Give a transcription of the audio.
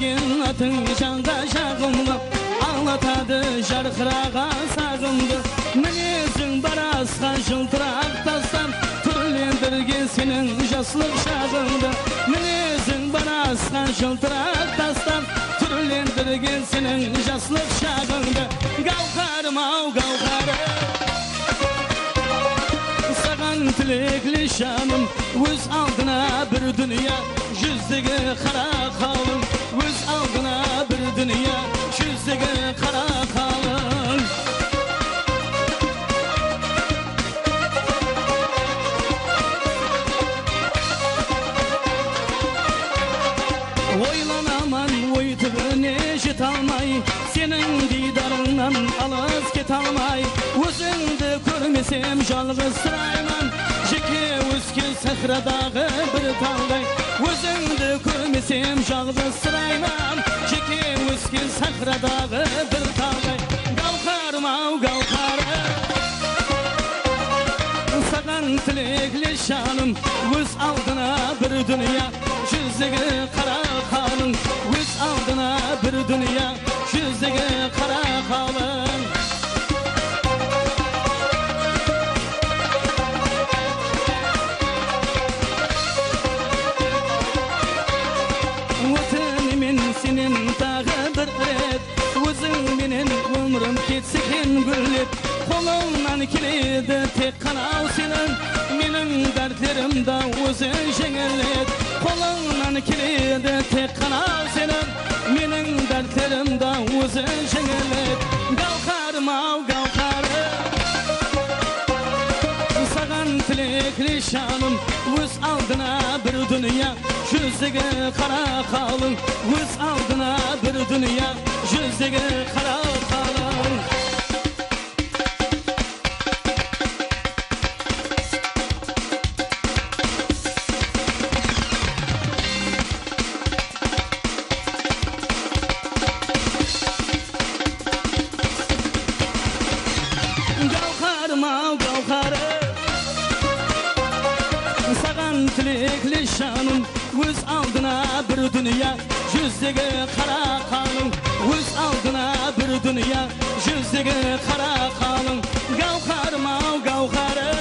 Sevgin atın canға жағымды, ağlatadı жарқыраған сағымды. Мінезің бар асқан жылтырақ тастан, түрлендірген сенің жаслық шағымды. Мінезің бар асқан жылтырақ тастан, түрлендірген сенің жаслық шағымды. Гауһарым ау гауһарым, саған тілеклі жаным, өз алдына бір дүния, жүздегі қара қалың. Өз алдына бір дүния, жүздегі қара қалың. Ойланаман ой түбіне жете алмай, сенің дидарыңнан алыс кете алмай. Өзіңді көрмесем жалғыз сұрайман, жеке өскен сахрадағы бір талдай. Өзіңді көрмесем жалғыз сұрайман, жеке өскен сахрадағы бір талдай. Гауһарым ау гауһарым, саған тілеклі жаным, өз алдына бір дүния, жүздегі қара қалың. Өз алдына бір дүния, жүздегі қара қалың. Өтінемін сенен тағы бір рет, өзіңменен өмірім кетсекен гүлдеп. Қолыңнан келеді тек қанау сенің, менің дәртлерімді өзің жеңілет. Қолыңнан келеді тек қанау сенің, менің дәртлерімді өзің жеңілет. Гауһарым ау гауһарым, саған тілеклі жаным, өз алдына бір дүния, жүздегі қара қалың. Өз алдына бір дүния, жүздегі қара қалың. Gauharım ау gauharım, sağan tilekli şanım, öz aldına bir dünya, yüzdeki kara kalın. Öz aldına bir dünya, yüzdeki kara kalın. Gauharım ау gauharım,